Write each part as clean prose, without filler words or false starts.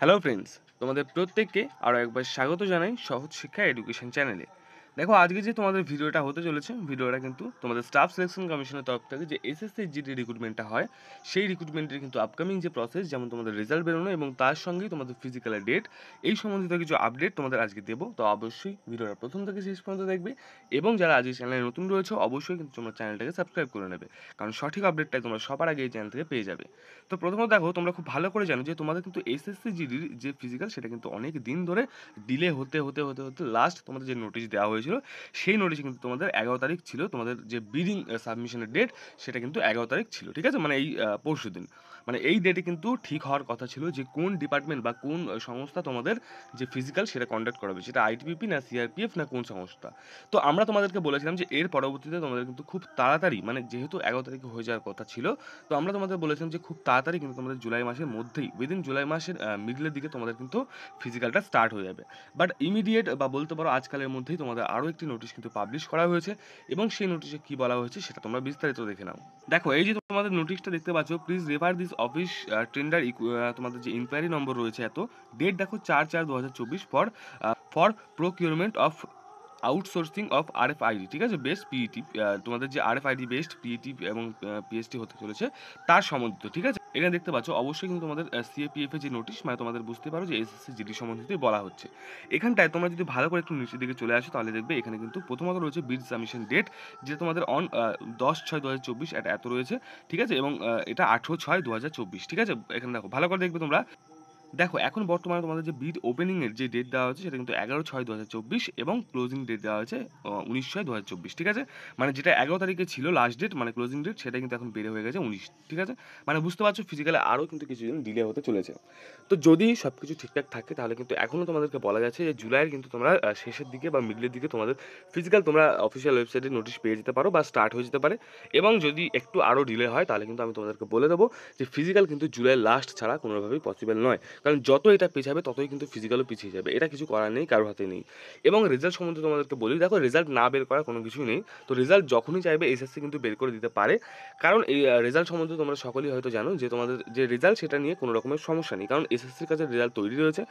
Hello friends, তোমাদের প্রত্যেককে আরও একবার স্বাগত জানাই সহজ শিক্ষা এডুকেশন চ্যানেলে। দেখো, আজকে যে তোমাদের ভিডিওটা হতে চলেছে, ভিডিওটা কিন্তু তোমাদের স্টাফ সিলেকশন কমিশনের তরফ থেকে যে এসএসসি জিডি রিক্রুটমেন্টটা হয়, সেই রিক্রুটমেন্টের কিন্তু আপকামিং যে প্রসেস, যেমন তোমাদের রেজাল্ট বেরোনো এবং তার সঙ্গেই তোমাদের ফিজিক্যালের ডেট, এই সম্বন্ধিত কিছু আপডেট তোমাদের আজকে দেবো। তো অবশ্যই ভিডিওটা প্রথম থেকে শেষ পর্যন্ত দেখবে, এবং যারা আজকে চ্যানেলে নতুন রয়েছে অবশ্যই কিন্তু তোমরা চ্যানেলটাকে সাবস্ক্রাইব করে নেবে, কারণ সঠিক আপডেটটাই তোমরা সবার আগে এই চ্যানেল থেকে পেয়ে যাবে। তো প্রথমত দেখো, তোমরা খুব ভালো করে জানো যে তোমাদের কিন্তু এসএসসি জিডির যে ফিজিক্যাল, সেটা কিন্তু অনেক দিন ধরে ডিলে হতে হতে হতে হতে লাস্ট তোমাদের যে নোটিশ দেওয়া হয়েছিল, সেই নোটিশে কিন্তু তোমাদের 11 তারিখ ছিল তোমাদের যে বিডিং সাবমিশনের ডেট, সেটা কিন্তু 11 তারিখ ছিল। ঠিক আছে, মানে এই পরশু দিন, মানে এই ডেটে কিন্তু ঠিক হওয়ার কথা ছিল যে কোন ডিপার্টমেন্ট বা কোন সংস্থা তোমাদের যে ফিজিক্যাল সেটা কন্ডাক্ট করাবে, সেটা আইটিবিপি না সিআরপিএফ না কোন সংস্থা। তো আমরা তোমাদেরকে বলেছিলাম যে এর পরবর্তীতে তোমাদের কিন্তু খুব তাড়াতাড়ি, মানে যেহেতু 11 তারিখে হয়ে যাওয়ার কথা ছিল, তো আমরা তোমাদের বলেছিলাম যে খুব তাড়াতাড়ি কিন্তু তোমাদের জুলাই মাসের মধ্যেই, উইদিন জুলাই মাসের মিডলের দিকে তোমাদের কিন্তু ফিজিক্যালটা স্টার্ট হয়ে যাবে। বাট ইমিডিয়েট বা বলতে পারো আজকালের মধ্যেই তোমাদের আরও একটি নোটিশ কিন্তু পাবলিশ করা হয়েছে, এবং সেই নোটিশে কী বলা হয়েছে সেটা তোমরা বিস্তারিত দেখে নাও। দেখো, এই যে তোমাদের নোটিশটা দেখতে পাচ্ছ, please refer this office tender, তোমাদের যে ইনকোয়ারি নম্বর রয়েছে এত, ডেট দেখো 4/4/2024 for procurement of outsourcing of RFID. ঠিক আছে, বেস্ট পিইটি, তোমাদের যে আরএফআইডি বেস্ট পিইটি এবং পিএসটি হতে চলেছে তার সম্বন্ধিত। ঠিক আছে, এখানে দেখতে পাচ্ছ অবশ্যই কিন্তু তোমাদের সিএপিএফ এর যে নোটিশ, মানে তোমাদের বুঝতে পারো যে এসএসসি জিডি সম্বন্ধিতই বলা হচ্ছে। এখানটায় তোমরা যদি ভালো করে একটু নিচের দিকে চলে আসো, তাহলে দেখবে এখানে কিন্তু প্রথমত রয়েছে বিড সাবমিশন ডেট, যেটা তোমাদের অন 10/6/2024 এটা এত রয়েছে। ঠিক আছে, এবং এটা 18/6/2024। ঠিক আছে, এখানে দেখো ভালো করে দেখবে তোমরা। দেখো, এখন বর্তমানে তোমাদের যে বিড ওপেনিং এর যে ডেট দেওয়া হয়েছে সেটা কিন্তু 11/6/2024, এবং ক্লোজিং ডেট দেওয়া হয়েছে 19/6/2024। ঠিক আছে, মানে যেটা 11 তারিখে ছিল লাস্ট ডেট, মানে ক্লোজিং ডেট, সেটা কিন্তু এখন বেড়ে হয়ে গেছে 19। ঠিক আছে, মানে বুঝতে পারছো ফিজিক্যালে আরও কিন্তু কিছুদিন ডিলে হতে চলেছে। তো যদি সব কিছু ঠিকঠাক থাকে, তাহলে কিন্তু এখনও তোমাদেরকে বলা যাচ্ছে যে জুলাইয়ের কিন্তু তোমরা শেষের দিকে বা মিডলের দিকে তোমাদের ফিজিক্যাল তোমরা অফিসিয়াল ওয়েবসাইটে নোটিশ পেয়ে যেতে পারো বা স্টার্ট হয়ে যেতে পারে। এবং যদি একটু আরও ডিলে হয়, তাহলে কিন্তু আমি তোমাদেরকে বলে দেবো যে ফিজিক্যাল কিন্তু জুলাইয়ের লাস্ট ছাড়া কোনোভাবেই পসিবল নয়, কারণ যত এটা পেছাবে ততই কিন্তু ফিজিক্যালও পিছিয়ে যাবে। এটা কিছু করার নেই, কারোর হাতে নেই। এবং রেজাল্ট সম্বন্ধে তোমাদেরকে বলি, দেখো রেজাল্ট না বের করার কোনো কিছুই নেই। তো রেজাল্ট যখনই চাইবে এসএসসি কিন্তু বের করে দিতে পারে, কারণ এই রেজাল্ট সম্বন্ধে তোমরা সকলেই হয়তো জানো যে তোমাদের যে রেজাল্ট, সেটা নিয়ে কোনো রকমের সমস্যা নেই, কারণ এসএসসির কাছে রেজাল্ট তৈরি রয়েছে।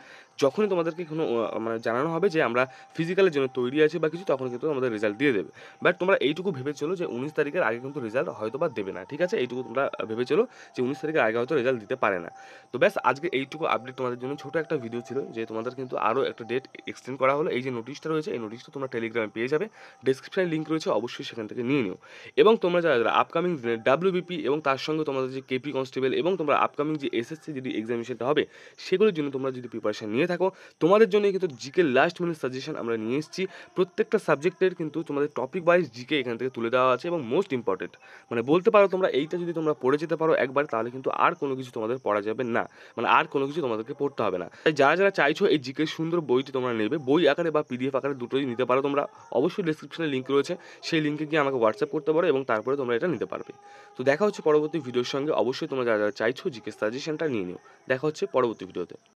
যখনই তোমাদেরকে কোনো মানে জানানো হবে যে আমরা ফিজিক্যালের জন্য তৈরি আছি বা কিছু, তখন কিন্তু আমাদের রেজাল্ট দিয়ে দেবে। বাট তোমরা এইটুকু ভেবে চলো যে 19 তারিখের আগে কিন্তু রেজাল্ট হয়তো বা দেবে না। ঠিক আছে, এইটুকু তোমরা ভেবে চলো যে 19 তারিখের আগে হয়তো রেজাল্ট দিতে পারে না। তো ব্যাস, আজকে এইটুকু আপডেট তোমাদের জন্য ছোট একটা ভিডিও ছিল, যে তোমাদের কিন্তু আরও একটা ডেট এক্সটেন্ড করা হলো। এই যে নোটিশটা রয়েছে, এই নোটিশটা তোমরা টেলিগ্রামে পেয়ে যাবে, ডেসক্রিপশনে লিঙ্ক রয়েছে, অবশ্যই সেখান থেকে নিয়ে নিও। এবং তোমরা যারা যারা আপকামিং দিনে ডাব্লিউবিপি এবং তার সঙ্গে তোমাদের যে কেপি কনস্টেবল এবং তোমরা আপকামিং যে এসএসসি যদি এক্সামিনেশনটা হবে, সেগুলোর জন্য তোমরা যদি প্রিপারেশন নিয়ে থাকো, তোমাদের জন্য কিন্তু জিকে লাস্ট মিনিট সাজেশন আমরা নিয়ে এসেছি। প্রত্যেকটা সাবজেক্টের কিন্তু তোমাদের টপিক ওয়াইজ জিকে এখান থেকে তুলে দেওয়া আছে, এবং মোস্ট ইম্পর্টেন্ট, মানে বলতে পারো তোমরা এইটা যদি তোমরা পড়ে যেতে পারো একবার, তাহলে কিন্তু আর কোনো কিছু তোমাদের পড়া যাবে না, মানে আর কোনো কিছু তোমাদেরকে পড়তে হবে না। তাই যারা যারা চাইছো এই জিকে সুন্দর বইটি তোমরা নেবে, বই আকারে বা পিডিএফ আকারে দুটোই নিতে পারো তোমরা, অবশ্যই ডেসক্রিপশনে লিঙ্ক রয়েছে, সেই লিঙ্কে গিয়ে আমাকে হোয়াটসঅ্যাপ করতে পারো, এবং তারপরে তোমরা এটা নিতে পারবে। তো দেখা হচ্ছে পরবর্তী ভিডিওর সঙ্গে। অবশ্যই তোমরা যারা যারা চাইছো জিকে সাজেশনটা নিয়ে নিও। দেখা হচ্ছে পরবর্তী ভিডিওতে।